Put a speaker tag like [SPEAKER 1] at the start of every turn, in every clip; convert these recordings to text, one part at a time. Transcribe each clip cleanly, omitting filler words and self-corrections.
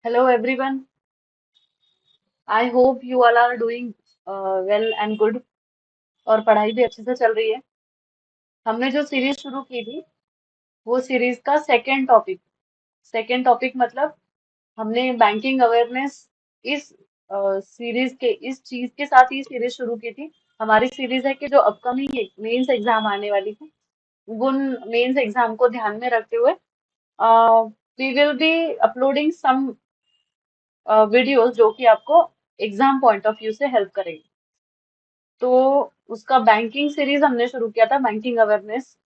[SPEAKER 1] Hello everyone. I hope you all are doing well and good और पढ़ाई भी अच्छे से चल रही है। हमने जो सीरीज शुरू की थी वो सीरीज का सेकंड टॉपिक मतलब हमने बैंकिंग अवेयरनेस इस सीरीज के इस चीज के साथ ही सीरीज शुरू की थी। हमारी सीरीज है कि जो अपकमिंग मेंस एग्जाम आने वाली है उन मेंस एग्जाम को ध्यान में रखते हुए we will be uploading some videos जो कि आपको एग्जाम पॉइंट ऑफ व्यू से हेल्प करेंगे। तो उसका बैंकिंग सीरीज हमने शुरू किया था, बैंकिंग अवेयरनेस,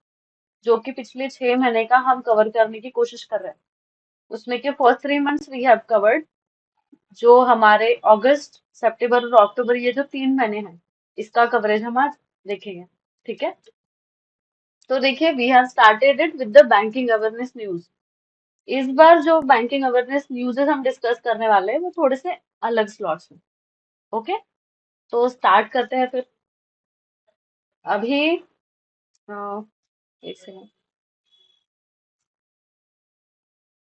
[SPEAKER 1] जो कि पिछले 6 महीने का हम कवर करने की कोशिश कर रहे हैं। उसमें के first 3 months we have covered, जो हमारे अगस्त सितंबर और अक्टूबर, ये जो 3 महीने हैं, इसका कवरेज हम आज देखेंगे। ठीक है, तो देखिए we have started it with the banking awareness news. इस बार जो बैंकिंग अवेयरनेस न्यूज़ेस हम डिस्कस करने वाले हैं वो थोड़े से अलग स्लॉट्स में। ओके, तो स्टार्ट करते हैं फिर। अभी एक सेकेंड।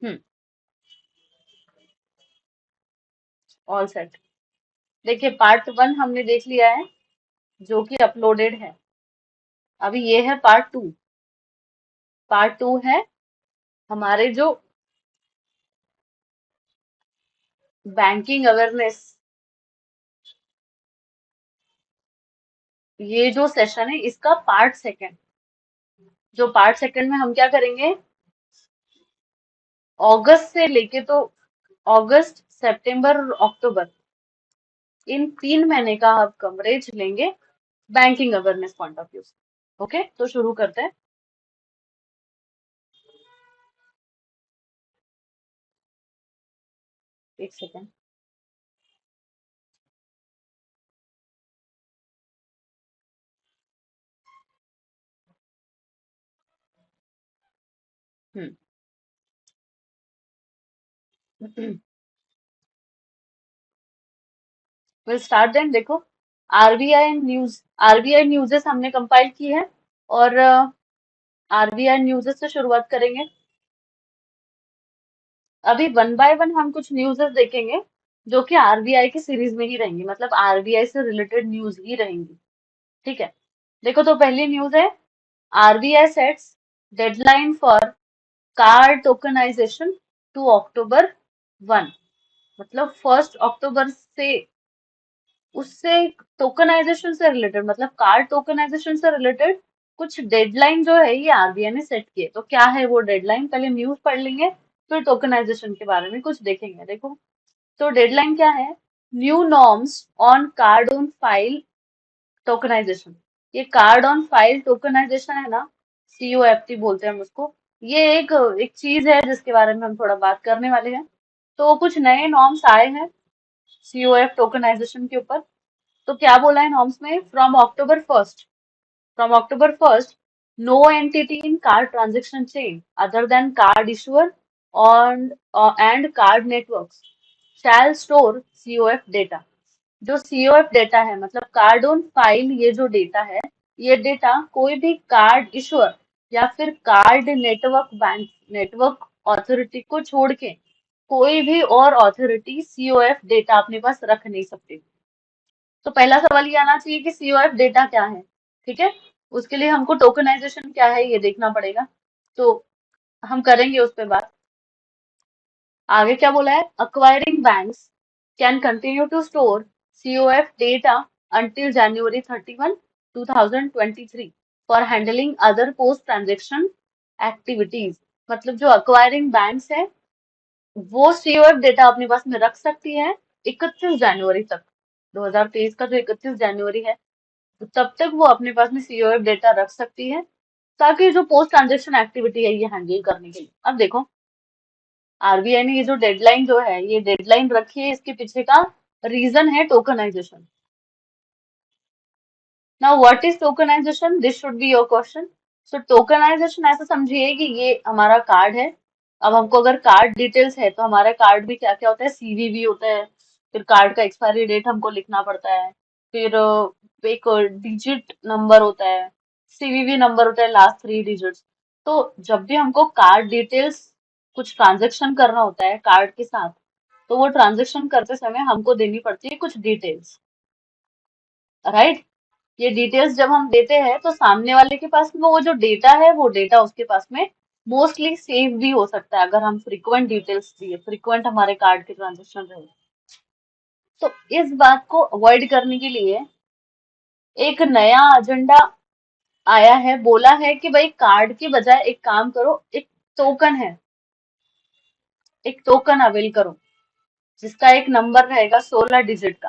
[SPEAKER 1] हम्म, ऑल सेट। देखिए पार्ट 1 हमने देख लिया है, जो कि अपलोडेड है। अभी ये है पार्ट 2। पार्ट 2 है हमारे जो बैंकिंग अवेयरनेस, ये जो सेशन है इसका पार्ट 2। जो पार्ट 2 में हम क्या करेंगे, अगस्त से लेके तो अगस्त सितंबर और अक्टूबर, इन 3 महीने का हम कवरेज लेंगे banking awareness point of view से। ओके, तो शुरू करते हैं। एक second. Hmm will start then. देखो, आरबीआई न्यूज़ेस हमने कंपाइल की है, और आरबीआई न्यूज़ेस से शुरुआत करेंगे। अभी वन बाय वन हम कुछ न्यूज़ेस देखेंगे जो कि आरबीआई की सीरीज में ही रहेंगी, मतलब आरबीआई से रिलेटेड न्यूज ही रहेंगी। ठीक है, देखो तो पहली न्यूज है, RBI sets deadline for card tokenisation to October 1। मतलब 1 अक्टूबर से, उससे टोकनाइजेशन से रिलेटेड, मतलब कार्ड टोकनाइजेशन से रिलेटेड कुछ डेडलाइन जो है ये आरबीआई ने सेट की है। तो क्या है वो डेडलाइन, पहले न्यूज पढ़ लेंगे फिर टोकनाइजेशन के बारे में कुछ देखेंगे। देखो, तो डेडलाइन क्या है, new norms on card on file tokenization. ये कार्ड ऑन फाइल टोकनाइजेशन है ना, सीओएफटी बोलते हैं हम उसको। ये एक एक चीज है जिसके बारे में हम थोड़ा बात करने वाले हैं। तो कुछ नए नॉर्म्स आए हैं सीओएफ टोकनाइजेशन के ऊपर। तो क्या बोला है नॉर्म्स में, from October first, no entity in card transaction chain other than card issuer on and card networks shall store COF data। जो COF डेटा है मतलब कार्ड ऑन फाइल, ये जो डेटा है, ये डेटा कोई भी कार्ड इशुअर या फिर card network bank network authority को छोड़ के कोई भी और ऑथोरिटी COF डेटा अपने पास रख नहीं सकती। तो पहला सवाल ये आना चाहिए कि सीओएफ डेटा क्या है। ठीक है, उसके लिए हमको टोकनाइजेशन क्या है ये देखना पड़ेगा। तो हम करेंगे उस पर बात। आगे क्या बोला है, acquiring banks can continue to store COF data until January 31, 2023 for handling other post transaction activities. मतलब जो अक्वायरिंग बैंक्स है वो सीओएफ डेटा अपने पास में रख सकती है 31 जनवरी तक। 2023 का जो 31 जनवरी है, तो तब तक वो अपने पास में सीओएफ डेटा रख सकती है, ताकि जो पोस्ट ट्रांजेक्शन एक्टिविटी है ये हैंडल करने के लिए। अब देखो, आरबीआई ने ये जो डेडलाइन जो है ये डेडलाइन रखी है, इसके पीछे का रीजन है tokenization. Now what is tokenization, this should be your question. So tokenization ऐसा समझिए कि ये हमारा कार्ड है। अब हमको अगर कार्ड डिटेल्स है तो हमारा कार्ड भी क्या क्या होता है, सीवीवी होता है, फिर कार्ड का एक्सपायरी डेट हमको लिखना पड़ता है, फिर एक डिजिट नंबर होता है, सीवीवी नंबर होता है, लास्ट 3 डिजिट्स। तो जब भी हमको कार्ड डिटेल्स कुछ ट्रांजेक्शन करना होता है कार्ड के साथ, तो वो ट्रांजेक्शन करते समय हमको देनी पड़ती है कुछ डिटेल्स, राइट। ये डिटेल्स जब हम देते हैं तो सामने वाले के पास में वो जो डेटा है वो डेटा उसके पास में मोस्टली सेव भी हो सकता है, अगर हम फ्रीक्वेंट डिटेल्स दिए, फ्रीक्वेंट हमारे कार्ड के ट्रांजेक्शन रहे। तो इस बात को अवॉइड करने के लिए एक नया एजेंडा आया है, बोला है कि भाई कार्ड के बजाय एक काम करो, एक टोकन है, एक टोकन अवेल करो जिसका एक नंबर रहेगा 16 डिजिट का।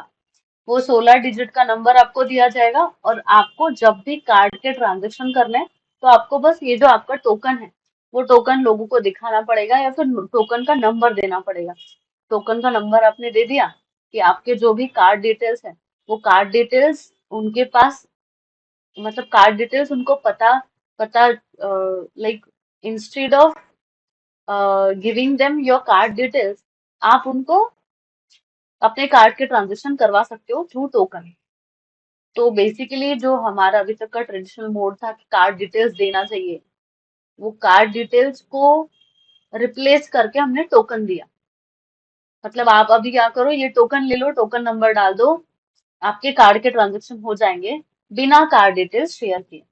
[SPEAKER 1] वो 16 डिजिट का नंबर आपको दिया जाएगा और आपको जब भी कार्ड के ट्रांजेक्शन करने हैं तो आपको बस ये जो आपका टोकन है वो टोकन लोगों को दिखाना पड़ेगा या फिर टोकन का नंबर देना पड़ेगा। टोकन का नंबर आपने दे दिया कि आपके जो भी कार्ड डिटेल्स है वो कार्ड डिटेल्स उनके पास, मतलब कार्ड डिटेल्स उनको पता पता, like instead of giving them your card details, आप उनको अपने कार्ड के ट्रांजेक्शन करवा सकते हो थ्रू टोकन। तो बेसिकली जो हमारा अभी तक का ट्रेडिशनल मोड था कि कार्ड डिटेल्स देना चाहिए, वो कार्ड डिटेल्स को रिप्लेस करके हमने टोकन दिया। मतलब आप अभी क्या करो, ये टोकन ले लो, टोकन नंबर डाल दो, आपके कार्ड के ट्रांजेक्शन हो जाएंगे बिना कार्ड डिटेल्स शेयर किए।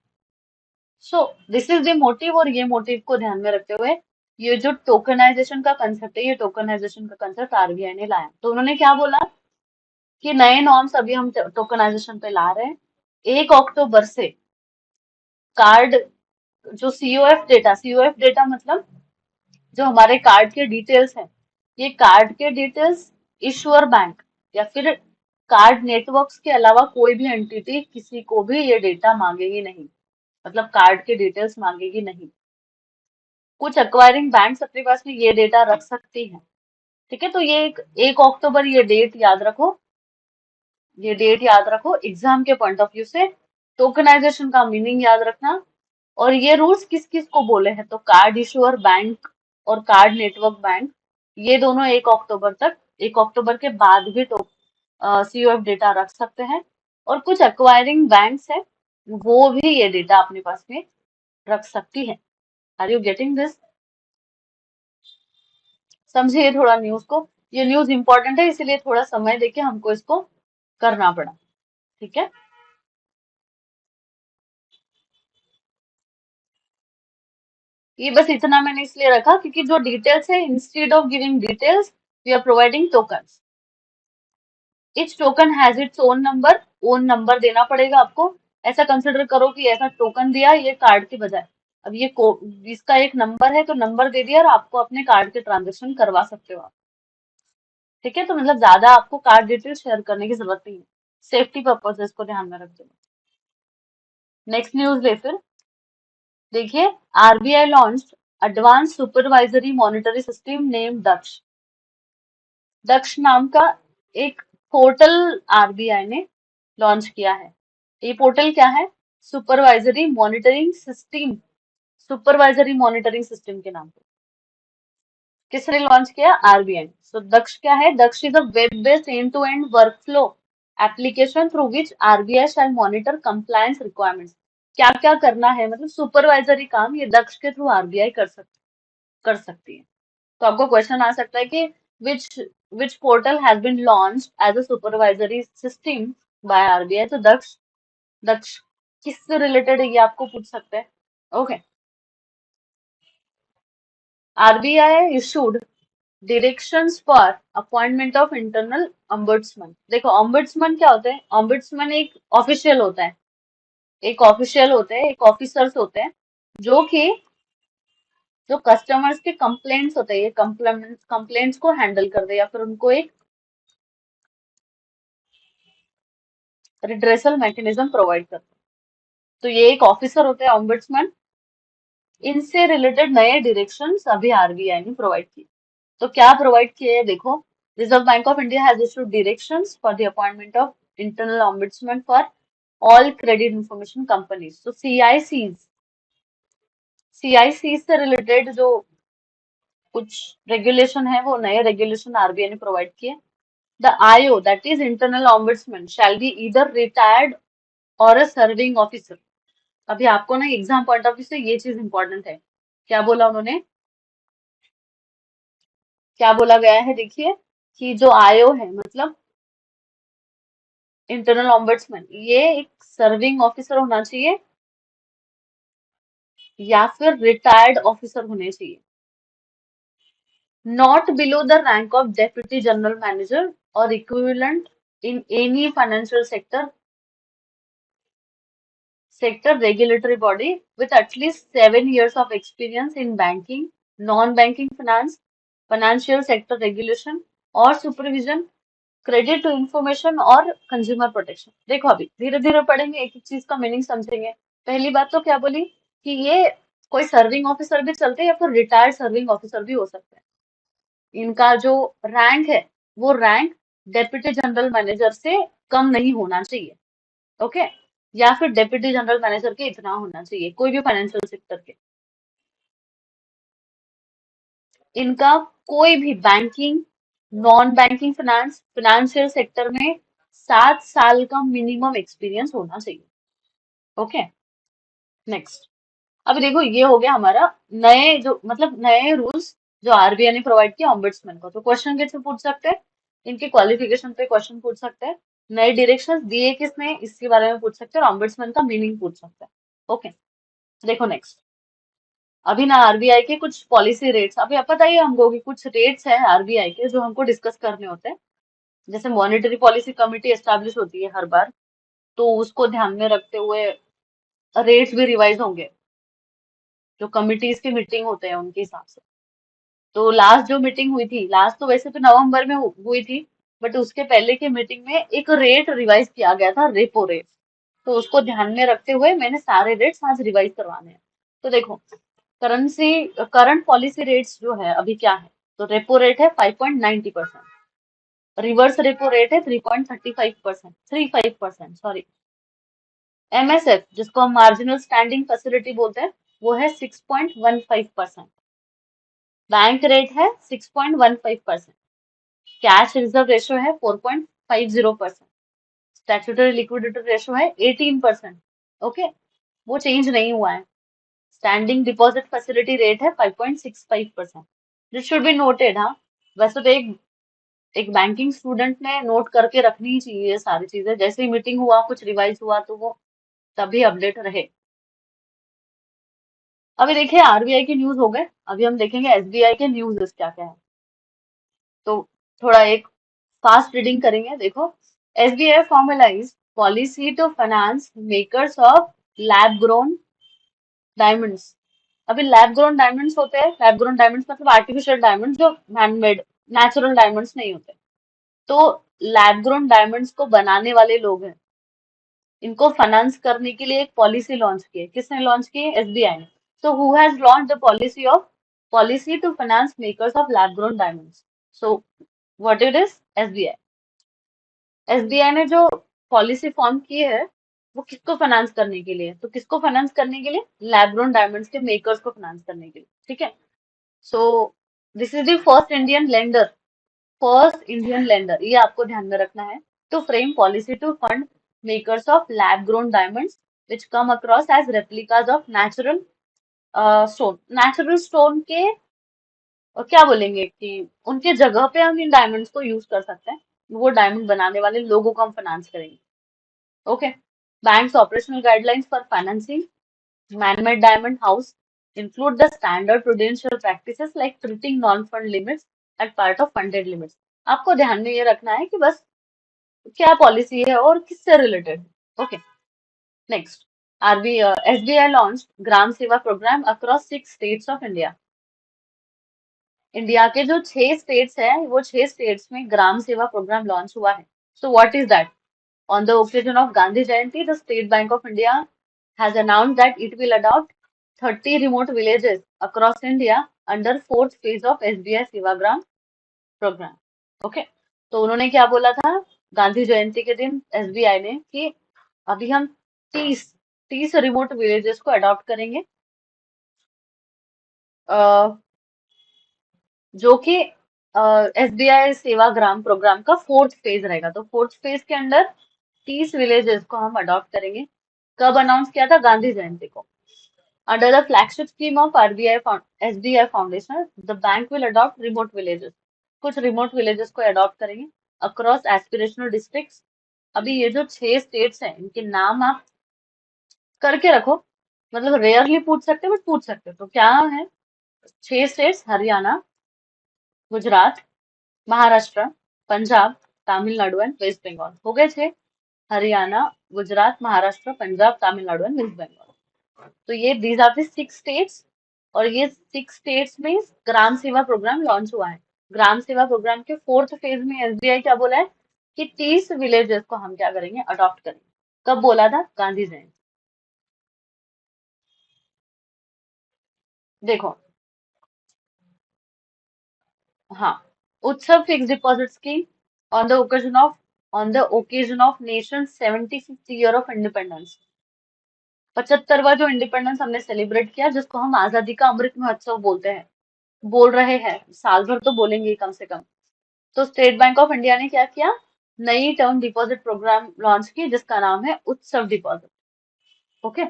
[SPEAKER 1] सो दिस इज द मोटिव, और ये मोटिव को ध्यान में रखते हुए ये जो टोकनाइजेशन का कंसेप्ट है, ये टोकनाइजेशन का कंसेप्ट आरबीआई ने लाया। तो उन्होंने क्या बोला कि नए नॉर्म्स अभी हम टोकनाइजेशन पे ला रहे हैं। 1 अक्टूबर से कार्ड जो सीओएफ डेटा मतलब जो हमारे कार्ड के डिटेल्स हैं, ये कार्ड के डिटेल्स इशुअर बैंक या फिर कार्ड नेटवर्क्स के अलावा कोई भी एंटिटी किसी को भी ये डेटा मांगेगी नहीं, मतलब कार्ड के डिटेल्स मांगेगी नहीं। कुछ एक्वायरिंग बैंक्स अपने पास में ये डेटा रख सकती हैं। ठीक है, तो ये 1 अक्टूबर, ये डेट याद रखो, ये डेट याद रखो एग्जाम के पॉइंट ऑफ व्यू से। टोकनाइजेशन का मीनिंग याद रखना। और ये रूल्स किस किस को बोले हैं, तो कार्ड इशुअर बैंक और कार्ड नेटवर्क बैंक, ये दोनों 1 अक्टूबर तक, 1 अक्टूबर के बाद भी तो सीओएफ डेटा रख सकते हैं। और कुछ एक्वायरिंग बैंक्स है वो भी ये डेटा अपने पास में रख सकती है। Are you getting this? समझिए थोड़ा न्यूज को, ये न्यूज इंपॉर्टेंट है इसीलिए थोड़ा समय देके हमको इसको करना पड़ा। ठीक है, ये बस इतना मैंने इसलिए रखा क्योंकि जो डिटेल्स है, instead of giving details we are providing tokens. Each token has its own number, own number देना पड़ेगा आपको। ऐसा कंसिडर करो कि ऐसा टोकन दिया ये कार्ड के बजाय, अब ये इसका एक नंबर है तो नंबर दे दिया और आपको अपने कार्ड के ट्रांजेक्शन करवा सकते हो आप। ठीक है, तो मतलब ज्यादा आपको कार्ड डिटेल शेयर करने की जरूरत नहीं है, सेफ्टी पर्पसेस को ध्यान में रखते हुए। नेक्स्ट न्यूज ले फिर, देखिए, RBI launched advance supervisory monitoring system name Daksh. Daksh नाम का एक पोर्टल आरबीआई ने लॉन्च किया है। ये पोर्टल क्या है? Supervisory monitoring system, supervisory monitoring system के नाम पे। किसने लॉन्च किया? आरबीआई। सो दक्ष क्या है? Daksh is a web based end to end workflow application through which RBI shall monitor compliance requirements. क्या क्या करना है, मतलब सुपरवाइजरी काम ये दक्ष के थ्रू आरबीआई कर सकती है। तो आपको क्वेश्चन आ सकता है कि which which portal has been launched as a supervisory system by RBI. तो दक्ष, दक्ष किससे रिलेटेड है ये आपको पूछ सकते हैं। Okay, RBI issued directions for appointment of internal ombudsman। देखो ombudsman क्या होता है? ombudsman एक ऑफिशियल होता है, एक ऑफिशियल होते हैं, एक ऑफिसर्स होते हैं जो कि जो कस्टमर्स के कंप्लेंट्स होते हैं, ये कंप्लेंट्स को हैंडल कर दे या फिर उनको एक रिड्रेसल मैकेनिज्म प्रोवाइड करते हैं। तो ये एक ऑफिसर होते हैं ऑम्बुड्समैन। इनसे रिलेटेड नए डायरेक्शंस अभी आरबीआई ने प्रोवाइड किए। तो क्या प्रोवाइड किए हैं देखो, reserve bank of India has issued directions for the appointment of internal ombudsman for all credit information companies. तो सीआईसीज, सीआईसी से रिलेटेड जो कुछ रेगुलेशन है वो नए रेगुलेशन आरबीआई ने प्रोवाइड किए। The IO that is internal ombudsman shall be either retired और अ सर्विंग ऑफिसर। अभी आपको ना एग्जाम पॉइंट ऑफ व्यू से ये चीज इंपॉर्टेंट है। क्या बोला उन्होंने, क्या बोला गया है देखिए, कि जो आयो है मतलब इंटरनल ऑम्बड्समैन, ये एक सर्विंग ऑफिसर होना चाहिए या फिर रिटायर्ड ऑफिसर होने चाहिए, not below the rank of deputy general manager और equivalent in any financial sector regulatory body with at least 7 years of experience in banking, non-banking finance, financial sector regulation और supervision, credit to information और consumer protection. देखो अभी धीरे धीरे पढ़ेंगे, एक एक चीज का मीनिंग समझेंगे। पहली बात तो क्या बोली कि ये कोई सर्विंग ऑफिसर भी चलते हैं या फिर रिटायर्ड सर्विंग ऑफिसर भी हो सकते हैं। इनका जो रैंक है वो रैंक डेप्यूटी जनरल मैनेजर से कम नहीं होना चाहिए। ओके, या फिर डेप्यूटी जनरल मैनेजर के इतना होना चाहिए कोई भी फाइनेंशियल सेक्टर के। इनका कोई भी banking, non banking finance, financial sector में 7 साल का मिनिमम एक्सपीरियंस होना चाहिए। Okay, next. अभी देखो ये हो गया हमारा नए जो मतलब नए रूल्स जो आरबीआई ने प्रोवाइड किया ऑम्बड्समैन को। तो क्वेश्चन कैसे पूछ सकते हैं, इनके क्वालिफिकेशन पे क्वेश्चन पूछ सकते हैं, नए डायरेक्शंस दिए किसने इसके बारे में पूछ सकते हैं, और ऑम्बड्समैन का मीनिंग पूछ सकते हैं। ओके, देखो नेक्स्ट। अभी ना आरबीआई के कुछ पॉलिसी रेट्स, अभी आप बताइए हमको कि कुछ रेट्स है आरबीआई के जो हमको डिस्कस करने होते हैं। जैसे मॉनेटरी पॉलिसी कमेटी एस्टैब्लिश होती है हर बार, तो उसको ध्यान में रखते हुए रेट्स भी रिवाइज होंगे, जो कमिटीज की मीटिंग होते हैं उनके हिसाब से। तो लास्ट जो मीटिंग हुई थी, लास्ट तो वैसे तो नवंबर में हुई थी, बट उसके पहले की मीटिंग में एक रेट रिवाइज किया गया था, रेपो रेट। तो उसको ध्यान में रखते हुए मैंने सारे रेट्स आज रिवाइज करवाने हैं। तो देखो, करेंसी करंट पॉलिसी रेट्स जो है अभी क्या है, तो रेपो रेट है 5.90%, रिवर्स रेपो रेट है 3.35%, 35%, सॉरी। एमएसएफ जिसको हम मार्जिनल स्टैंडिंग फैसिलिटी बोलते हैं, वो है 6.15%। बैंक रेट है 6.15%। कैश रिजर्व रेशो है 4.50%। स्टैट्यूटरी लिक्विडिटी रेशो है 18%। ओके, वो चेंज नहीं हुआ है। स्टैंडिंग डिपॉजिट फैसिलिटी रेट है 5.65%। This should be noted. हाँ, वैसे तो एक एक बैंकिंग स्टूडेंट ने नोट करके रखनी ही चाहिए ये सारी चीजें, जैसे ही मीटिंग हुआ कुछ रिवाइज हुआ तो वो तभी अपडेट रहे। अभी देखिए आरबीआई की न्यूज हो गए, अभी हम देखेंगे एसबीआई के न्यूज क्या क्या है। तो थोड़ा एक फास्ट रीडिंग करेंगे। देखो, SBI formalise policy to finance makers of lab grown diamonds. अभी लैब ग्रोन डायमंड्स होते हैं, लैब ग्रोन डायमंड्स मतलब आर्टिफिशियल डायमंड्स जो हैंडमेड, नेचुरल डायमंड्स नहीं होते। तो लैब ग्रोन डायमंड्स को बनाने वाले लोग हैं, इनको फाइनेंस करने के लिए एक पॉलिसी लॉन्च की है। किसने लॉन्च की है, एसबीआई ने। So who has launch the policy to finance makers of lab grown diamonds. So what it is, SBI. SBI ने जो पॉलिसी फॉर्म की है वो किसको फाइनेंस करने के लिए, तो किसको फाइनेंस करने के लिए, लैब ग्रोन डायमंड्स के मेकर्स को फाइनेंस करने के लिए। ठीक है, so this is the first Indian lender, ये आपको ध्यान में रखना है, to frame policy to fund makers of lab grown diamonds which come across as replicas of natural stone. Natural stone के क्या बोलेंगे कि उनके जगह पे हम इन डायमंड्स को यूज कर सकते हैं, वो डायमंड बनाने वाले लोगों को हम फाइनेंस करेंगे। Okay, banks operational guidelines for financing man-made diamond house include the standard prudential practices like treating non-fund limits as part of funded limits। आपको ध्यान में ये रखना है कि बस क्या पॉलिसी है और किससे related. Okay, next. SBI launch Gram Seva programme across 6 states of India. India के जो 6 स्टेट्स हैं वो 6 स्टेट्स में ग्राम सेवा प्रोग्राम लॉन्च हुआ है। So what is that, on the occasion of Gandhi Jayanti, the State Bank of India has announced that it will adopt 30 remote villages across India under fourth phase of SBI Sevagram program। Okay, तो उन्होंने क्या बोला था गांधी जयंती के दिन SBI ने कि अभी हम 30 30 रिमोट विलेजेस को अडॉप्ट करेंगे, अ, जो कि एसबीआई सेवाग्राम प्रोग्राम का फोर्थ फेज रहेगा। तो फोर्थ फेज के अंदर 30 विलेजेस को हम अडॉप्ट करेंगे। कब अनाउंस किया था, गांधी जयंती को। Under the flagship scheme of RBI SBI foundation the bank will adopt remote villages. कुछ रिमोट विलेजेस को अडॉप्ट करेंगे अक्रॉस एस्पिरेशनल डिस्ट्रिक्ट्स। अभी ये जो 6 स्टेट्स हैं इनके नाम आप करके रखो, मतलब रेयरली पूछ सकते हो बट पूछ सकते हो। तो क्या है? 6 स्टेट्स: हरियाणा, गुजरात, महाराष्ट्र, पंजाब, तमिलनाडु एंड वेस्ट बंगाल। हो गए 6। हरियाणा, गुजरात, महाराष्ट्र, पंजाब, तमिलनाडु एंड वेस्ट बंगाल। तो ये दीज आर द 6 स्टेट्स। और ये 6 स्टेट्स में ग्राम सेवा प्रोग्राम लॉन्च हुआ है। ग्राम सेवा प्रोग्राम के 4th फेज में एसबीआई क्या बोला है कि 30 विलेजेस को हम क्या करेंगे, अडॉप्ट करेंगे। कब बोला था? गांधी जयंती। देखो, हाँ, Utsav fix deposit scheme on the occasion of nation 75th year of independence. 75वां जो इंडिपेंडेंस हमने सेलिब्रेट किया, जिसको हम आजादी का अमृत महोत्सव बोलते हैं, बोल रहे हैं, साल भर तो बोलेंगे ही कम से कम। तो स्टेट बैंक ऑफ इंडिया ने क्या किया? नई टर्म डिपॉजिट प्रोग्राम लॉन्च की जिसका नाम है उत्सव डिपॉजिट। ओके।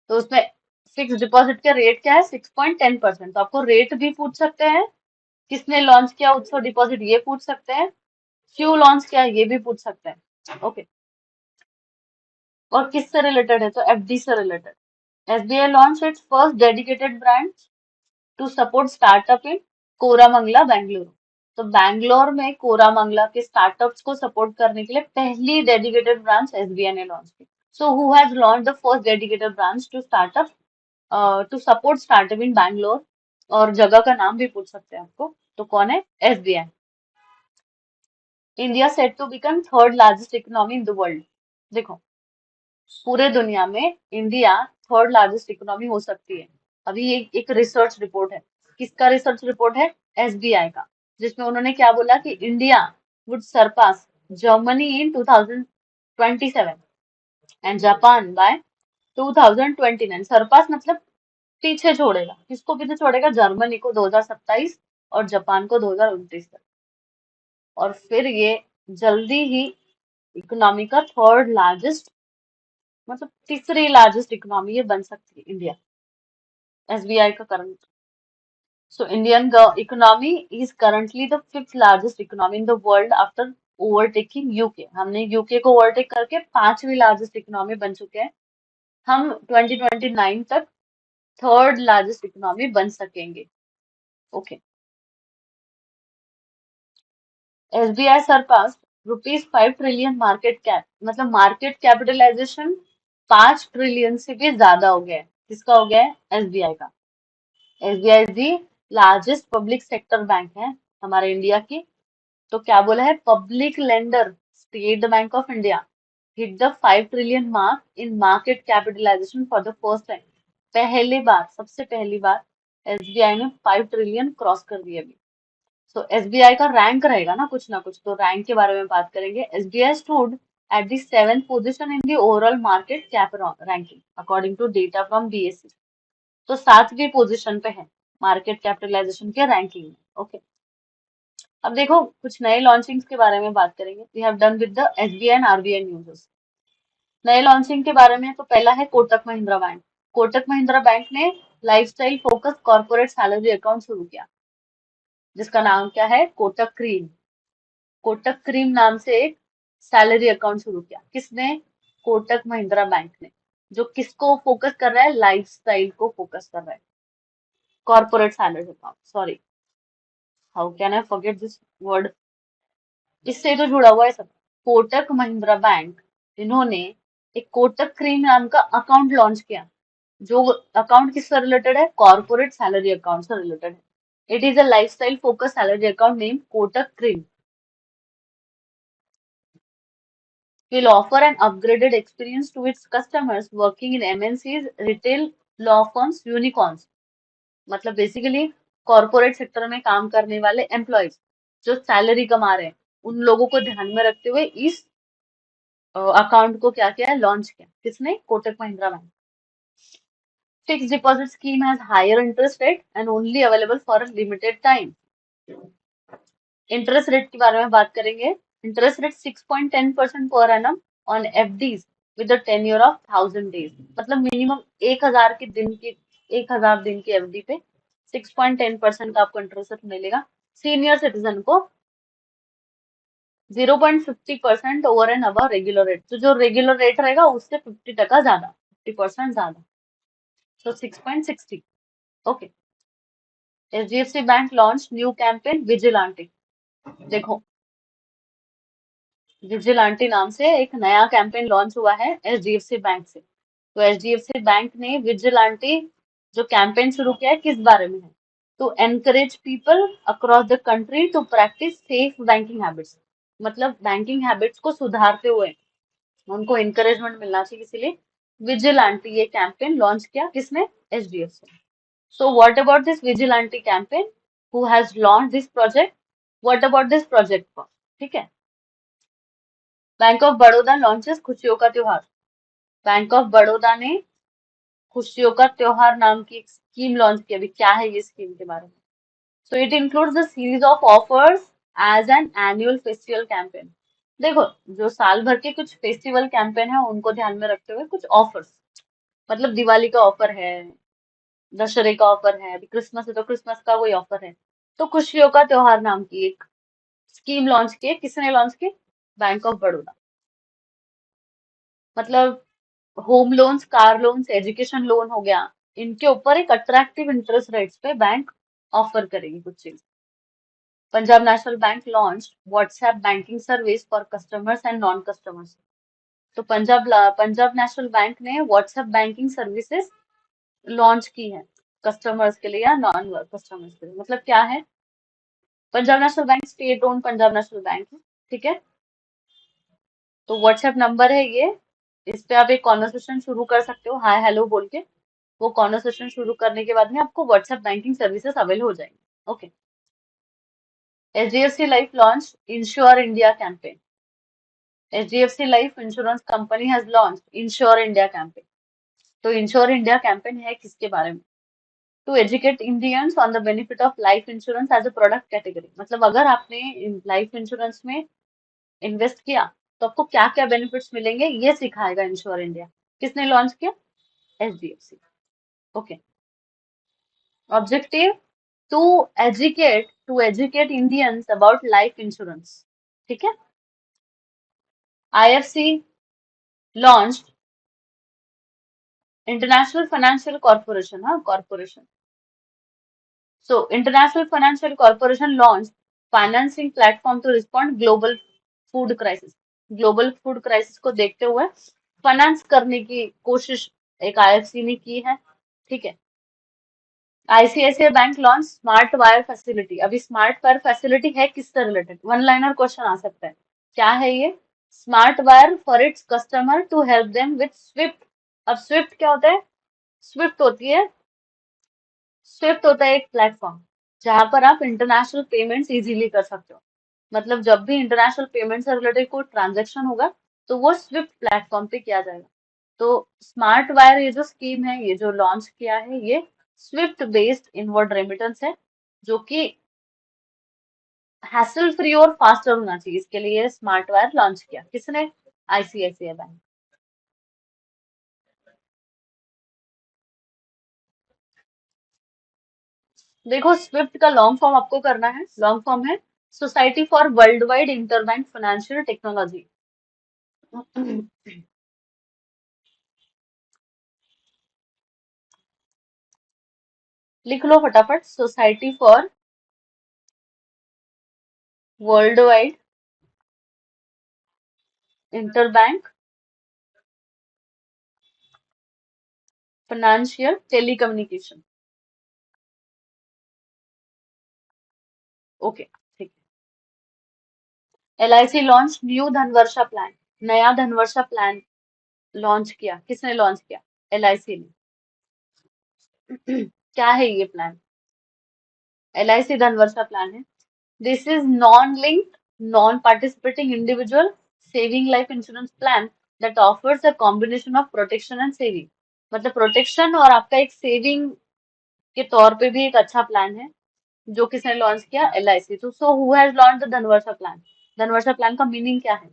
[SPEAKER 1] तो उसमें फिक्स डिपॉजिट का रेट क्या है? 6.10%। तो आपको रेट भी पूछ सकते हैं, किसने लॉन्च किया उत्सव डिपॉजिट ये पूछ सकते हैं, क्यों लॉन्च किया ये भी पूछ सकते हैं। ओके। और किससे रिलेटेड है? तो एफडी से related. SBI launch its first dedicated branch to support startup in Koramangala, Bengaluru. तो बैंगलोर में कोरामंगला के स्टार्टअप्स को सपोर्ट करने के लिए पहली डेडिकेटेड ब्रांच एसबीआई ने लॉन्च की। So who has launch the first dedicated branch to startup, to support startup in Bangalore? और जगह का नाम भी पूछ सकते हैं आपको, तो कौन है? SBI. India set to become third largest economy in the world. देखो, पूरे दुनिया में इंडिया थर्ड लार्जेस्ट इकोनॉमी हो सकती है। अभी ये एक रिसर्च रिपोर्ट है। किसका रिसर्च रिपोर्ट है? एसबीआई का। जिसमें उन्होंने क्या बोला कि India would surpass Germany in 2027 and Japan by 2029। Surpass मतलब पीछे छोड़ेगा, किसको पीछे छोड़ेगा? जर्मनी को 2027 और जापान को 2029 तक। और फिर ये जल्दी ही इकोनॉमी का थर्ड लार्जेस्ट, मतलब तीसरी लार्जेस्ट इकोनॉमी ये बन सकती है इंडिया, एसबीआई का current. So Indian economy is currently the 5th largest economy in the world after overtaking UK. हमने यूके को ओवरटेक करके 5वीं लार्जेस्ट इकोनॉमी बन चुके हैं। हम 2029 तक थर्ड लार्जेस्ट इकोनॉमी बन सकेंगे। Okay. SBI surpass ₹5 trillion market cap, मतलब मार्केट कैपिटलाइजेशन 5 ट्रिलियन से भी ज्यादा हो गया है। किसका हो गया है? एसबीआई का। SBI the largest public sector bank है हमारे इंडिया की। तो क्या बोला है? Public lender State Bank of India hit the 5 trillion mark in market capitalisation for the first time. पहली बार, सबसे पहली बार एसबीआई ने 5 ट्रिलियन क्रॉस कर दिया अभी। सो एसबीआई का रैंक रहेगा ना कुछ, तो रैंक के बारे में बात करेंगे। SBI stood at the 7th position in the overall market cap ranking according to data from BSE. तो 7वीं पोजीशन पे है मार्केट कैपिटलाइजेशन के रैंकिंग में। ओके। अब देखो, कुछ नए लॉन्चिंग्स के बारे में बात करेंगे। We have done with the SBI and RBI news. नए लॉन्चिंग के बारे में तो पहला है कोटक महिंद्रा बैंक। कोटक महिंद्रा बैंक ने lifestyle focus corporate salary account शुरू किया, जिसका नाम क्या है? कोटक क्रीम। कोटक क्रीम नाम से एक सैलरी अकाउंट शुरू किया। किसने? कोटक महिंद्रा बैंक ने। जो किसको फोकस कर रहा है? लाइफस्टाइल को फोकस कर रहा है। Corporate salary account, sorry, how can I forget this word. इससे तो जुड़ा हुआ है सब। कोटक महिंद्रा बैंक, इन्होंने एक कोटक क्रीम नाम का अकाउंट लॉन्च किया। जो अकाउंट किससे रिलेटेड है? कॉर्पोरेट सैलरी अकाउंट से रिलेटेड है। It is a lifestyle focus salary account name Kotak cream, will offer an upgraded experience to its customers working in MNCs, retail, law firms, unicorns। मतलब basically corporate sector में काम करने वाले employees जो salary कमा रहे हैं, उन लोगों को ध्यान में रखते हुए इस अकाउंट को क्या किया है? लॉन्च किया। किसने? Kotak Mahindra bank. Fix deposit scheme has higher interest rate and only available for a limited time. Interest rate के बारे में बात करेंगे। इंटरेस्ट रेट 6.10% पर annum on FDs with a tenure of 1000 days. मतलब मिनिमम 1000 दिन की एफडी पे 6.10% का आपको इंटरेस्ट मिलेगा। सीनियर सिटीजन को 0.50% over and above regular rate, तो जो रेगुलर रेट रहेगा उससे 50% ज्यादा, 50% ज्यादा, so 6.60। ओके। HDFC bank launch new campaign vigilante. देखो, विजिलांटी नाम से एक नया कैंपेन लॉन्च हुआ है HDFC बैंक से। तो HDFC बैंक ने विजिलांटी जो कैंपेन शुरू किया है किस बारे में है, to encourage people across the country to practise safe banking habits. मतलब बैंकिंग हैबिट्स को सुधारते हुए उनको encouragement मिलना चाहिए, इसीलिए विजिलांटी ये कैंपेन लॉन्च किया किसने, HDFC। So what about this vigilante campaign, who has launch this project, what about this project, ठीक है। बैंक ऑफ बड़ौदा लॉन्चेस खुशियों का त्योहार। बैंक ऑफ बड़ौदा ने खुशियों का त्योहार नाम की एक स्कीम लॉन्च की। अभी क्या है ये स्कीम के बारे में, so it includes the series of offers as an annual festival campaign. देखो, जो साल भर के कुछ फेस्टिवल कैंपेन है उनको ध्यान में रखते हुए कुछ ऑफर्स, मतलब दिवाली का ऑफर है, दशहरे का ऑफर है, अभी क्रिसमस है तो क्रिसमस का कोई ऑफर है। तो खुशियों का त्योहार नाम की एक स्कीम लॉन्च की है। किसने लॉन्च की, बैंक ऑफ बड़ौदा। मतलब home loans, car loans, education loan हो गया, इनके ऊपर एक अट्रैक्टिव इंटरेस्ट रेट्स पे बैंक ऑफर करेगी कुछ चीज। Punjab national bank launch WhatsApp banking service for customers and non customers. तो पंजाब नेशनल बैंक ने व्हाट्सएप बैंकिंग सर्विसेज लॉन्च की है कस्टमर्स के लिए या नॉन कस्टमर्स के लिए। मतलब क्या है, Punjab national bank state own Punjab national bank है, ठीक है। तो व्हाट्सएप नंबर है ये, इस पे आप एक कॉन्वर्सेशन शुरू कर सकते हो हाय हेलो बोल के। वो कॉन्वर्सेशन शुरू करने के बाद में आपको व्हाट्सएप बैंकिंग सर्विसेज अवेल हो जाएंगी। Okay. HDFC life launch insure India campaign. HDFC life insurance company has launch insure India campaign. तो इंश्योर इंडिया कैंपेन है किसके बारे में, to educate Indians on the benefit of life insurance as a product category. मतलब अगर आपने life insurance में invest किया तो आपको क्या क्या बेनिफिट्स मिलेंगे ये सिखाएगा इंश्योर इंडिया। किसने लॉन्च किया, HDFC। Okay. Objective, to educate Indians about life insurance, ठीक है। IFC launch international financial corporation, हाँ corporation. So, International Financial Corporation launched financing platform to respond global food crisis। Global food crisis को देखते हुए finance करने की कोशिश एक IFC ने की है, ठीक है। ICICI bank launch smart wire facility. अभी स्मार्ट वायर फैसिलिटी है किससे रिलेटेड, वन लाइनर क्वेश्चन आ सकता है। क्या है ये, smart wire for its customer to help them with SWIFT. अब स्विफ्ट क्या होता है, स्विफ्ट होती है, स्विफ्ट होता है एक प्लेटफॉर्म जहां पर आप इंटरनेशनल पेमेंट्स इजीली कर सकते हो। मतलब जब भी इंटरनेशनल पेमेंट से रिलेटेड कोई ट्रांजेक्शन होगा तो वो स्विफ्ट प्लेटफॉर्म पे किया जाएगा। तो स्मार्ट वायर ये जो स्कीम है, ये जो लॉन्च किया है, ये स्विफ्ट बेस्ड इनवर्ड रेमिटेंस है जो कि हैसल फ्री और फास्टर होना चाहिए, इसके लिए स्मार्ट वायर लॉन्च किया किसने, ICICI बैंक। देखो, स्विफ्ट का लॉन्ग फॉर्म आपको करना है, लॉन्ग फॉर्म है society for world wide interbank financial technology. लिख लो फटाफट, society for world wide interbank financial telecommunication. Okay, ठीक है। LIC launch new Dhanvarsha plan. नया धनवर्षा प्लान लॉन्च किया, किसने लॉन्च किया, LIC ने। क्या है ये प्लान, LIC धनवर्षा प्लान है। This is non linked non participating individual saving life insurance plan that offers a combination of protection and saving. मतलब प्रोटेक्शन और आपका एक सेविंग के तौर पे भी एक अच्छा प्लान है, जो किसने लॉन्च किया, LIC। तो सो who has launch the Dhanvarsha plan. Dhanvarsha plan का मीनिंग क्या है,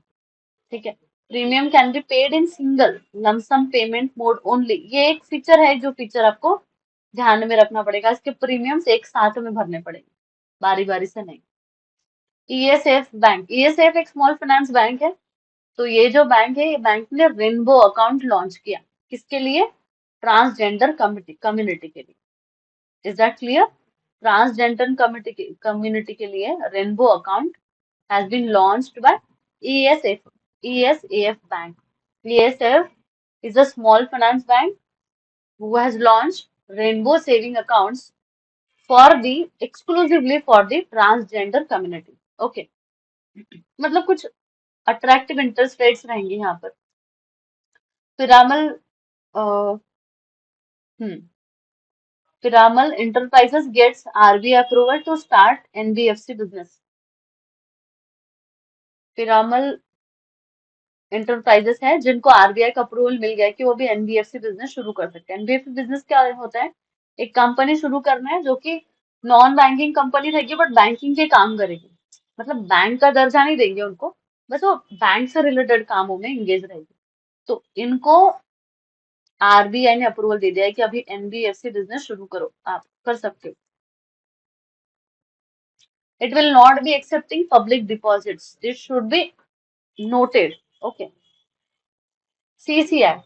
[SPEAKER 1] ठीक है। Premium can be paid in single lump sum payment mode only. ये एक फीचर है जो फीचर आपको ध्यान में रखना पड़ेगा, इसके प्रीमियम्स एक साथ में भरने पड़ेंगे, बारी बारी से नहीं। ईएसएफ बैंक, ईएसएफ एक स्मॉल फाइनेंस बैंक है। तो ये जो बैंक है, ये बैंक ने रेनबो अकाउंट लॉन्च किया, किसके लिए? ट्रांसजेंडर कम्युनिटी के लिए। Is that clear? Transgender community के लिए rainbow account has been launched by ESF, ESAF Bank. ESF is a small finance bank who has launched rainbow saving accounts for the exclusively for the transgender community. Okay, मतलब कुछ attractive interest rates रहेंगे यहाँ पर। Piramal uh, hmm Piramal enterprises gets RBI approval to start NBFC business. Piramal enterprises है जिनको RBI का approval मिल गया है कि वो भी एनबीएफसी बिजनेस शुरू कर सकते हैं। एनबीएफसी बिजनेस क्या होता है? एक कंपनी शुरू करना है जो कि नॉन बैंकिंग कंपनी रहेगी बट बैंकिंग के काम करेगी, मतलब बैंक का दर्जा नहीं देंगे उनको, बस वो बैंक से रिलेटेड कामों में एंगेज रहेगी। तो इनको आरबीआई ने अप्रूवल दे दिया है कि अभी एनबीएफसी बिजनेस शुरू करो, आप कर सकते हो। It will not be accepting public deposits, this should be noted. Okay. CCI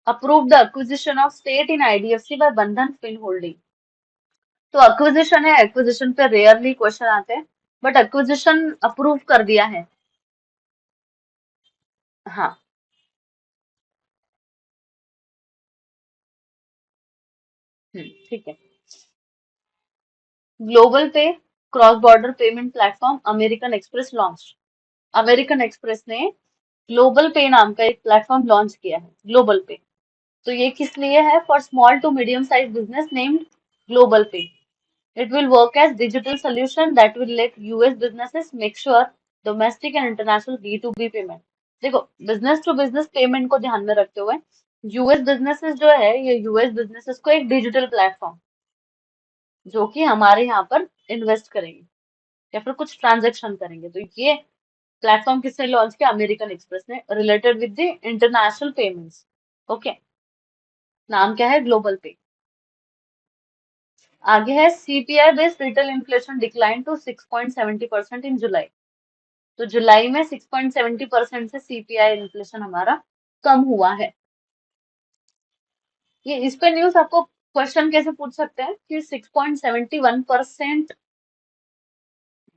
[SPEAKER 1] approved the acquisition of stake in IDFC by Bandhan Fin Holding. तो acquisition है, acquisition पे रेयरली क्वेश्चन आते हैं, बट acquisition अप्रूव कर दिया है। हाँ। ठीक है। ग्लोबल पे cross border payment platform American express launch. American Express ने ग्लोबल पे नाम का एक प्लेटफॉर्म लॉन्च किया है, ग्लोबल पे। तो ये किस लिए है? For small to medium size business named global pay. It will work as digital solution that will let US businesses make sure domestic and international B2B payment। देखो, बिजनेस टू बिजनेस पेमेंट को ध्यान में रखते हुए US businesses जो है, ये US businesses को एक डिजिटल प्लेटफॉर्म जो कि हमारे यहाँ पर इन्वेस्ट करेंगे या फिर कुछ ट्रांजेक्शन करेंगे, तो ये प्लेटफॉर्म किसने लॉन्च किया? अमेरिकन एक्सप्रेस ने, related with the international payments. Okay, नाम क्या है? Global pay. आगे है CPI based retail inflation decline to 6.70% in July. तो जुलाई में 6.70% से सीपीआई इन्फ्लेशन हमारा कम हुआ है। ये इस पे न्यूज आपको क्वेश्चन कैसे पूछ सकते हैं कि 6.71%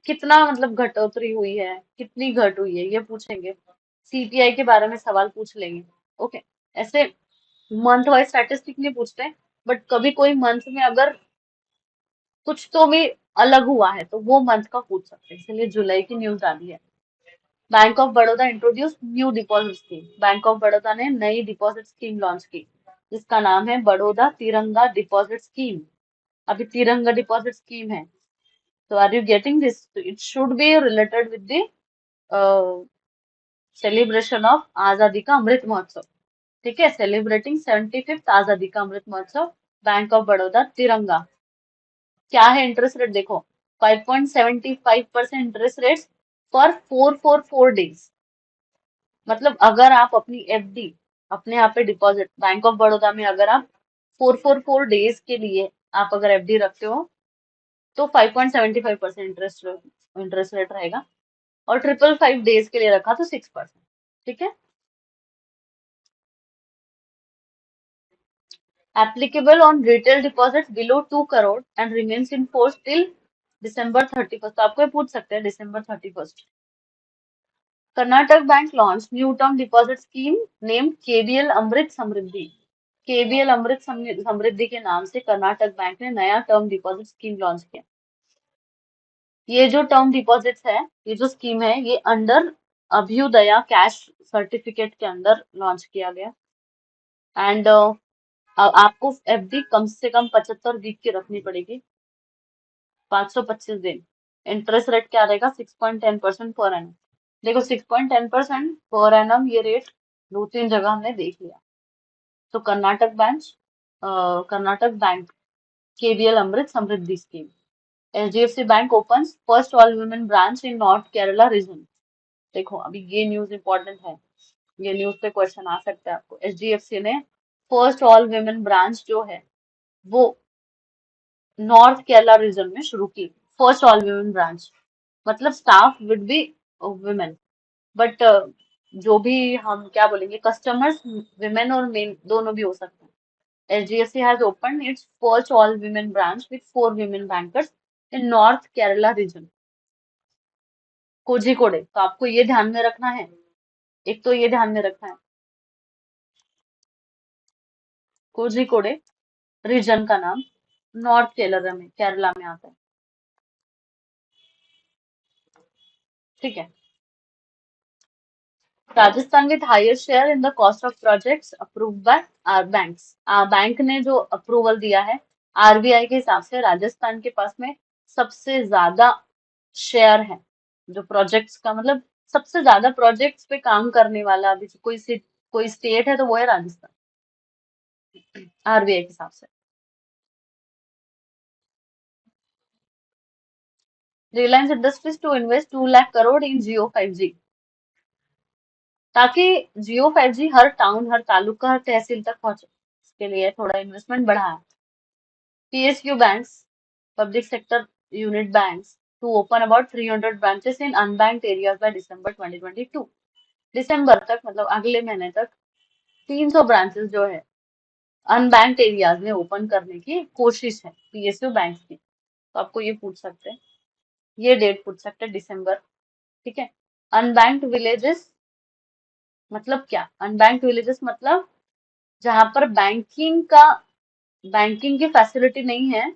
[SPEAKER 1] कितना मतलब घटोतरी हुई है, कितनी घट हुई है, ये पूछेंगे। सीपीआई के बारे में सवाल पूछ लेंगे। ओके। ऐसे मंथ वाइज स्टैटिस्टिक नहीं पूछते, बट कभी कोई मंथ में अगर कुछ तो भी अलग हुआ है तो वो मंथ का पूछ सकते हैं, इसलिए जुलाई की न्यूज डाली है। Bank of Baroda introduce new deposit scheme. Bank of Baroda ने नई डिपॉजिट स्कीम लॉन्च की जिसका नाम है बड़ौदा तिरंगा डिपॉजिट स्कीम। अभी तिरंगा डिपॉजिट स्कीम है। तो are you getting this? It should be related with the celebration of Azadi ka Amrit Mahotsav. ठीक है, सेलिब्रेटिंग 75th आजादी का अमृत महोत्सव, बैंक ऑफ बड़ौदा तिरंगा। क्या है इंटरेस्ट रेट? देखो, 5.75% इंटरेस्ट रेट फॉर 444 डेज। मतलब अगर आप अपनी एफडी, अपने यहाँ पे डिपॉजिट बैंक ऑफ बड़ौदा में अगर आप 444 डेज के लिए आप अगर एफडी रखते हो तो 5.75% इंटरेस्ट रेट रहेगा, और 555 डेज के लिए रखा तो 6%। ठीक है। Applicable on retail deposit below 2 crore and remains in force till December 31st। तो आपको ये पूछ सकते हैं December 31st। Karnataka bank launch new term deposit scheme named KBL Amrit Samriddhi. KBL Amrit Samriddhi के नाम से कर्नाटक बैंक ने नया टर्म डिपॉजिट स्कीम लॉन्च किया। ये जो टर्म डिपॉजिट्स है, ये जो स्कीम है, ये अंडर अभ्युदया कैश सर्टिफिकेट के अंदर लॉन्च किया गया। एंड आपको एफडी कम से कम 75 वीक की रखनी पड़ेगी, 525 दिन। इंटरेस्ट रेट क्या रहेगा? 6.10% पर एनम। देखो, 6.10% पर एनम ये रेट दो तीन जगह हमने देख लिया। तो Karnataka bank KBL Amrit Samriddhi scheme. HDFC bank opens first all women branch in north Kerala region. देखो, अभी ये न्यूज इंपॉर्टेंट है, ये न्यूज पे क्वेश्चन आ सकता है आपको। एचडीएफसी ने फर्स्ट ऑल वुमेन ब्रांच जो है वो नॉर्थ केरला रीजन में शुरू की। फर्स्ट ऑल वुमेन ब्रांच, मतलब staff with be women, but जो भी हम क्या बोलेंगे, कस्टमर्स विमेन और मेन दोनों भी हो सकते हैं। HDFC has open its first all women branch with 4 women bankers in north Kerala region, Kozhikode. तो आपको ये ध्यान में रखना है, एक तो ये ध्यान में रखना है, कोझिकोडे रीजन का नाम नॉर्थ केरला में आता है। ठीक है। Rajasthan with higher share in the cost of projects approved by our banks. Bank ने जो अप्रूवल दिया है आरबीआई के हिसाब से, राजस्थान के पास में सबसे ज्यादा शेयर है जो प्रोजेक्ट्स का, मतलब सबसे ज्यादा प्रोजेक्ट्स पे काम करने वाला अभी कोई स्टेट है तो वो है राजस्थान, आरबीआई के हिसाब से। Reliance industries to invest 2 lakh crore in Jio 5G, ताकि जियो 5G हर टाउन, हर तालुका, हर तहसील तक पहुंचे, इसके लिए थोड़ा इन्वेस्टमेंट बढ़ाया। PSU banks, public sector unit banks, to open about 300 branches in unbanked areas by December 2022। दिसंबर तक, मतलब अगले महीने तक 300 ब्रांचेस जो है अनबैंक्ड एरियाज में ओपन करने की कोशिश है पीएसयू बैंक की। तो आपको ये पूछ सकते हैं, ये डेट पूछ सकते हैं, दिसंबर। ठीक है। अनबैंक्ड विलेजेस मतलब क्या? अनबैंक्ड विलेजेस मतलब जहां पर बैंकिंग की फैसिलिटी नहीं है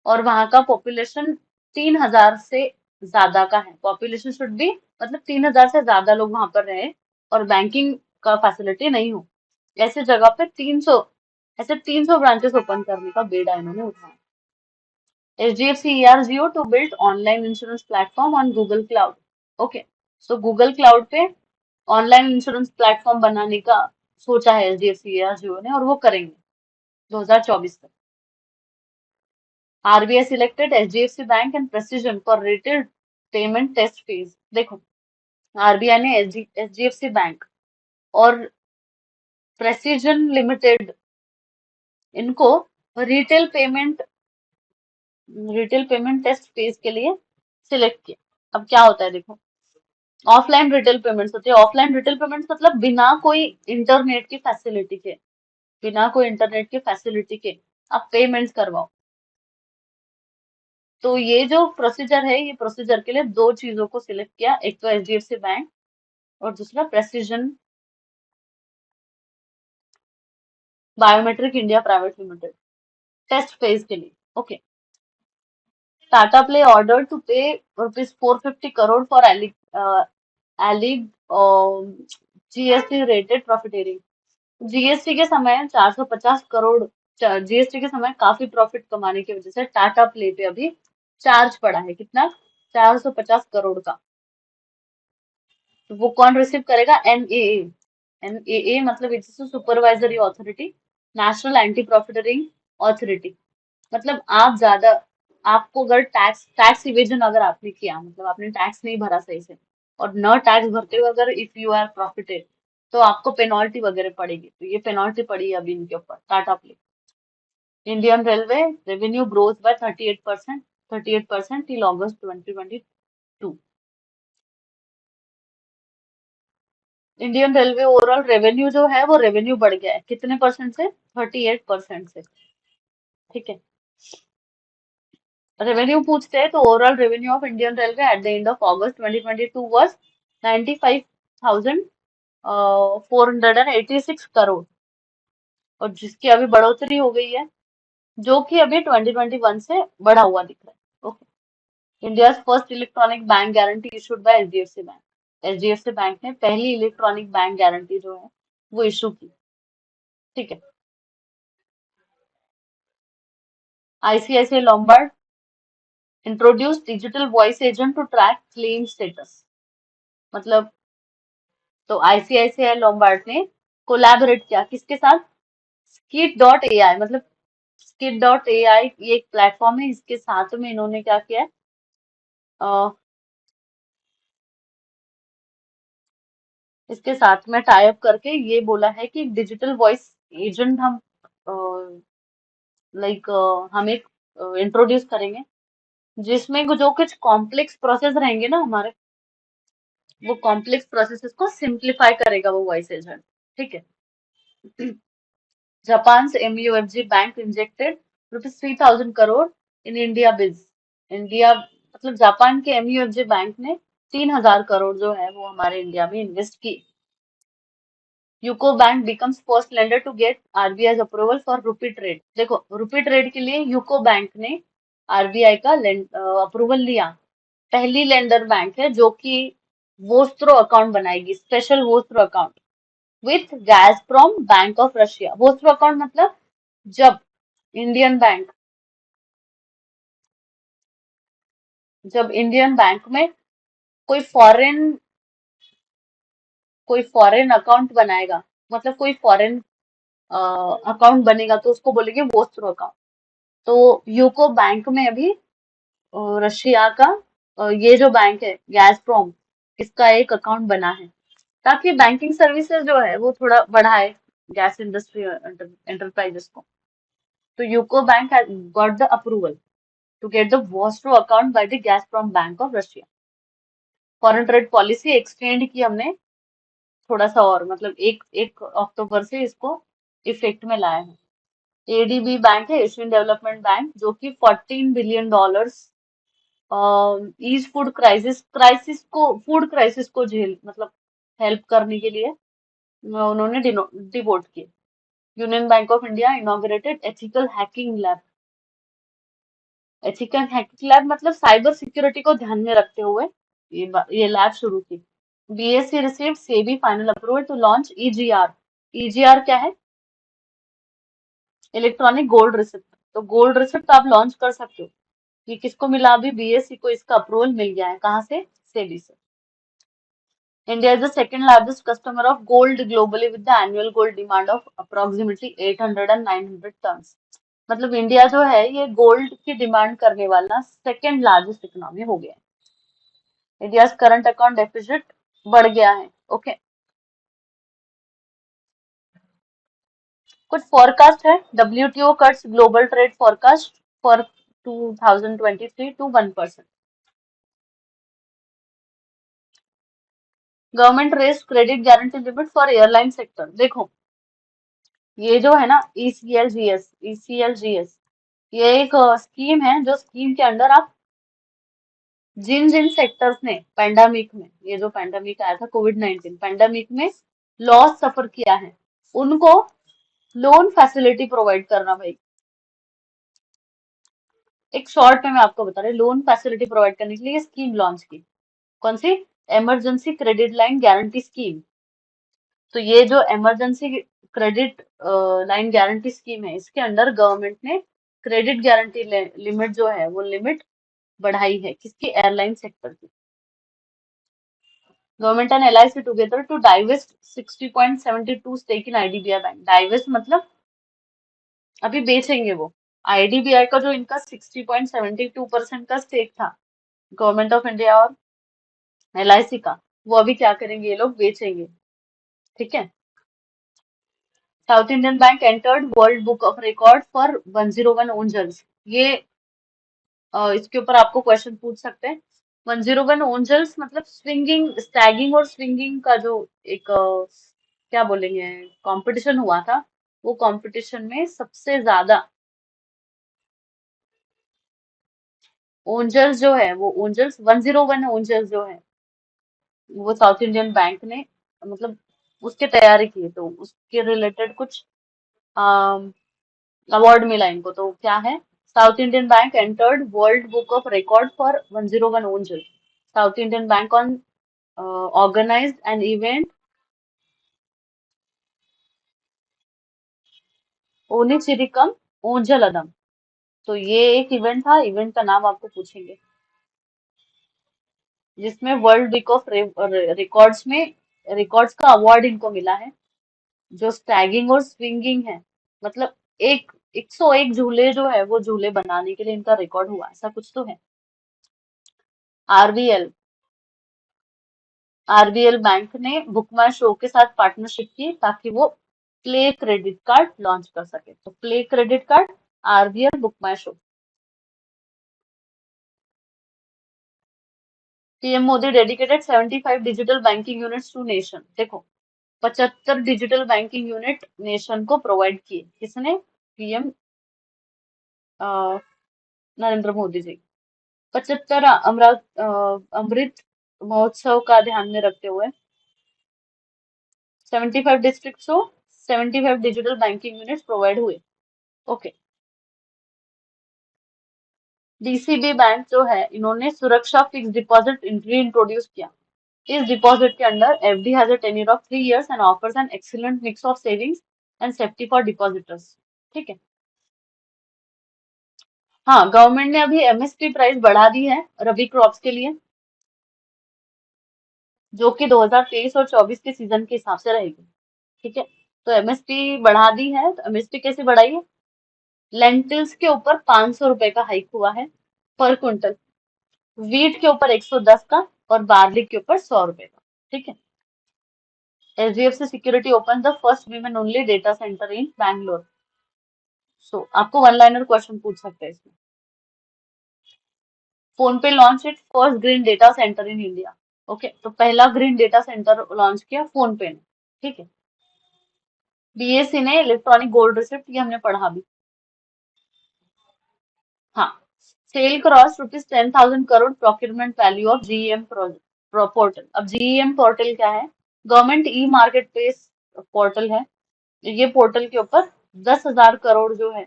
[SPEAKER 1] और वहां का पॉपुलेशन 3,000 से ज्यादा का है। पॉपुलेशन शुड बी, मतलब 3,000 से ज्यादा लोग वहां पर रहे और बैंकिंग का फैसिलिटी नहीं हो, ऐसे जगह पे 300, ऐसे 300 ब्रांचेस ओपन करने का बेड़ा इन्होंने उठाया। HDFC ERGO to build online insurance platform on Google cloud. Okay, so Google cloud पे ऑनलाइन इंश्योरेंस प्लेटफॉर्म बनाने का सोचा है HDFC ERGO ने, और वो करेंगे 2024 तक। RBI selected HDFC bank and precision for retail payment test phase. देखो, आरबीआई ने एचडीएफसी बैंक और प्रेसिजन लिमिटेड, इनको retail payment retail payment test phase के लिए सिलेक्ट किया। अब क्या होता है देखो, ऑफलाइन रिटेल पेमेंट्स होते हैं। ऑफलाइन रिटेल पेमेंट्स मतलब बिना कोई इंटरनेट की फैसिलिटी के आप पेमेंट्स करवाओ। तो ये जो प्रोसीजर है, ये प्रोसीजर के लिए दो चीजों को सिलेक्ट किया, एक तो एचडीएफसी बैंक और दूसरा precision biometric India private limited, test phase के लिए। Okay. Tata play order to pay ₹450 crore for एलिग जीएसटी रेटेड प्रॉफिटेरिंग। जीएसटी के समय 450 करोड़, जीएसटी के समय काफी प्रॉफिट कमाने की वजह से टाटा प्ले पे अभी चार्ज पड़ा है, कितना? 450 करोड़ का। तो वो कौन रिसीव करेगा? एनएए। एनएए मतलब it's supervisory authority, national anti profiteering authority. मतलब आपको अगर टैक्स इवेजन अगर आपने किया, मतलब आपने टैक्स नहीं भरा सही से, और न टैक्स भरते हुए अगर इफ यू आर प्रॉफिटेड, तो आपको पेनल्टी वगैरह पड़ेगी। तो ये पेनल्टी पड़ी है अभी इनके ऊपर, Tata play. Indian railway revenue growth by 38% till August 2022। Indian railway overall revenue जो है वो रेवेन्यू बढ़ गया है कितने परसेंट से? 38% से। ठीक है। रेवेन्यू पूछते हैं तो overall revenue of Indian railway at the end of August 2022 was 95,486 crore, और जिसकी अभी बढ़ोतरी हो गई है, जो कि अभी 2021 से बढ़ा हुआ दिख रहा है। Okay. India first electronic bank guarantee issued by HDFC bank. HDFC bank ने पहली इलेक्ट्रॉनिक बैंक गारंटी जो है वो इशू की। ठीक है। ICICI Lombard introduce digital voice agent to track claim status. मतलब, तो आईसीआईसीआई लोम्बार्ड ने कोलैबोरेट किया किसके साथ? skit.ai, मतलब skit.ai ये एक प्लेटफॉर्म है, इसके साथ में इन्होंने क्या किया है, इसके साथ में टाई अप करके ये बोला है कि डिजिटल वॉइस एजेंट हम, लाइक, हम एक इंट्रोड्यूस करेंगे, जिसमें जो कुछ कॉम्प्लेक्स प्रोसेस रहेंगे ना हमारे, वो कॉम्प्लेक्स प्रोसेसेस को सिंप्लीफाई करेगा वो वॉइस एजेंट। ठीक है। जापान से MUFG bank injected ₹3,000 in India बिज। इंडिया मतलब जापान के MUFG बैंक ने 3,000 करोड़ जो है वो हमारे इंडिया में इन्वेस्ट की। UCO bank becomes first lender to get RBI approval for rupee trade. देखो, रुपी ट्रेड के लिए यूको बैंक ने RBI का अप्रूवल लिया। पहली लेंडर बैंक है जो कि वोस्त्रो अकाउंट बनाएगी, special vostro account with Gazprom bank of Russia. Vostro account मतलब जब इंडियन बैंक जब इंडियन बैंक में कोई फॉरेन अकाउंट बनाएगा, मतलब कोई फॉरेन अकाउंट बनेगा तो उसको बोलेंगे वोस्त्रो अकाउंट। तो यूको बैंक में अभी रशिया का ये जो बैंक है गैज़प्रोम, इसका एक अकाउंट बना है, ताकि बैंकिंग सर्विसेज जो है वो थोड़ा बढ़ाए गैस इंडस्ट्री एंटरप्राइजेस को। तो UCO bank has got the approval to get the vostro account by the Gazprom bank of Russia. Foreign trade policy extend की हमने थोड़ा सा, और मतलब एक एक अक्टूबर से इसको इफेक्ट में लाया है। ADB बैंक है, एशियन डेवलपमेंट बैंक, जो कि $14 बिलियन ईज फूड क्राइसिस को झेल मतलब हेल्प करने के लिए उन्होंने डिवोट किए। Union bank of India inaugurated ethical hacking lab. Ethical hacking lab मतलब साइबर सिक्योरिटी को ध्यान में रखते हुए ये लैब शुरू की। BSE received SEBI final approval to launch EGR। EGR क्या है? Electronic gold receipt. तो गोल्ड रिसिप्ट आप लॉन्च कर सकते हो। ये किसको मिला? अभी BSE को इसका अप्रूवल मिल गया है। कहाँ से? सेबी से। India is the second largest customer of gold globally with the annual gold demand of approximately 800 and 900 tons। मतलब इंडिया जो है ये गोल्ड की डिमांड करने वाला सेकेंड लार्जेस्ट इकोनॉमी हो गया है। इंडिया करंट अकाउंट डेफिसिट बढ़ गया है। ओके। कुछ फोरकास्ट है। WTO cuts global trade forecast for 2023 to 1%। Government raise credit guarantee limit for airline sector. देखो, ये जो है ना ECLGS, ये एक स्कीम है, जो स्कीम के अंडर आप जिन जिन सेक्टर्स ने पैंडेमिक में, ये जो पैंडेमिक आया था COVID-19 पैंडेमिक में लॉस सफर किया है, उनको लोन फैसिलिटी प्रोवाइड करना भाई। एक शॉर्ट में मैं आपको बता रही हूँ, लोन फैसिलिटी प्रोवाइड करने के लिए स्कीम लॉन्च की। कौन सी? Emergency credit line guarantee scheme. तो ये जो emergency credit line guarantee scheme है, इसके अंडर गवर्नमेंट ने क्रेडिट गारंटी लिमिट जो है वो लिमिट बढ़ाई है। किसकी? एयरलाइन सेक्टर की। Government and LIC together to divest 60.72 stake in IDBI bank. Divest मतलब अभी बेचेंगे वो। IDBI का जो इनका 60.72% का स्टेक था, गवर्नमेंट ऑफ इंडिया और LIC का, वो अभी क्या करेंगे? ये लोग बेचेंगे। ठीक है। South Indian bank entered world book of record for 101 ओंजल्स। ये इसके ऊपर आपको क्वेश्चन पूछ सकते हैं। 101 ओंजल्स मतलब स्विंगिंग, स्टैगिंग और स्विंगिंग का जो एक क्या बोलेंगे, कंपटीशन हुआ था। वो कंपटीशन में सबसे ज्यादा ओंजल्स जो है, वो ओंजल्स 101 ओंजल्स जो है वो साउथ इंडियन बैंक ने मतलब उसकी तैयारी की, तो उसके रिलेटेड कुछ अवार्ड मिला इनको। तो क्या है? South Indian bank entered world book of record for 101 Oonjal. South Indian bank on organized an event Onnichirikkam Oonjal Aadam. तो ये एक इवेंट था, इवेंट का नाम आपको पूछेंगे, जिसमें वर्ल्ड बुक ऑफ रिकॉर्ड्स में रिकॉर्ड्स का अवार्ड इनको मिला है, जो स्टैगिंग और स्विंगिंग है। मतलब एक 101 झूले जो है वो झूले बनाने के लिए इनका रिकॉर्ड हुआ, ऐसा कुछ तो है। आरबीएल आरबीएल बैंक ने बुक माई शो के साथ पार्टनरशिप की, ताकि वो प्ले क्रेडिट कार्ड लॉन्च कर सके। तो play credit card, RBL Book My Show. PM Modi dedicated 75 digital banking units to nation. देखो, 75 डिजिटल बैंकिंग यूनिट नेशन को प्रोवाइड किए। किसने? पीएम नरेंद्र मोदी जी। 75 अमृत महोत्सव का ध्यान में रखते हुए 75 डिस्ट्रिक्ट को 75 डिजिटल बैंकिंग यूनिट्स प्रोवाइड हुए। ओके। डीसीबी बैंक जो है, इन्होंने सुरक्षा फिक्स डिपॉजिट इंट्रोड्यूस किया। इस डिपॉजिट के under FD has a tenure of 3 years and offers an excellent mix of savings and safety for depositors. ठीक है। हाँ, गवर्नमेंट ने अभी एमएसपी प्राइस बढ़ा दी है रबी क्रॉप्स के लिए, जो कि 2023 और 24 के सीजन के हिसाब से रहेगी। ठीक है। तो एमएसपी बढ़ा दी है। तो एमएसपी कैसे बढ़ाई है? लेंटिल्स के ऊपर 500 रुपए का हाइक हुआ है पर क्विंटल, वीट के ऊपर 110 का और बार्ली के ऊपर 100 रुपए का। ठीक है। HDFC security open the first women only data centre in Bangalore. So आपको वन लाइनर क्वेश्चन पूछ सकते हैं इसमें। फोन पे launch it first green data centre in India. Okay, तो पहला ग्रीन डेटा सेंटर लॉन्च किया फोन पे ने। ठीक है। बीएसई ने इलेक्ट्रॉनिक गोल्ड रिसिप्ट, ये हमने पढ़ा भी। हाँ। Sale cross ₹10,000 procurement value of GeM portal. अब जीईएम पोर्टल क्या है? Government e marketplace portal है। ये पोर्टल के ऊपर 10,000 करोड़ जो है।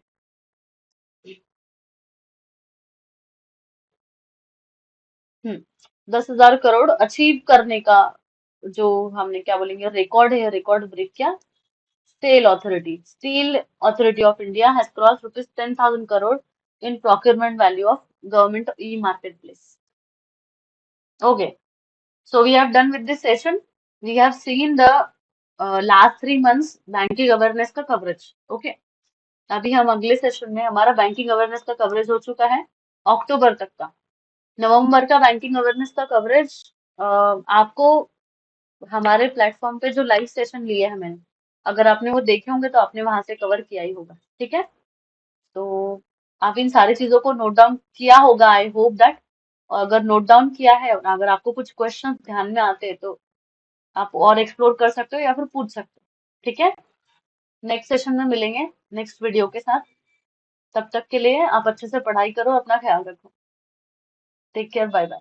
[SPEAKER 1] 10,000 करोड़ अचीव करने का जो हमने क्या बोलेंगे रिकॉर्ड है, रिकॉर्ड ब्रेक किया। Steel authority of India has cross ₹10,000 in procurement value of government e-marketplace. Okay, so we have done with this session. We have seen the last 3 months banking awareness का coverage. Okay, अभी हम अगले session में हमारा banking awareness का coverage हो चुका है अक्टूबर तक का। नवंबर का बैंकिंग अवेयरनेस का कवरेज आपको हमारे प्लेटफॉर्म पे जो लाइव सेशन लिए हैं मैंने, अगर आपने वो देखे होंगे तो आपने वहां से कवर किया ही होगा। ठीक है। तो आप इन सारी चीजों को नोट डाउन किया होगा, आई होप दैट। और अगर नोट डाउन किया है और अगर आपको कुछ क्वेश्चन ध्यान में आते हैं तो आप और एक्सप्लोर कर सकते हो या फिर पूछ सकते हो। ठीक है। नेक्स्ट सेशन में मिलेंगे नेक्स्ट वीडियो के साथ। तब तक के लिए आप अच्छे से पढ़ाई करो, अपना ख्याल रखो। Take care, bye bye.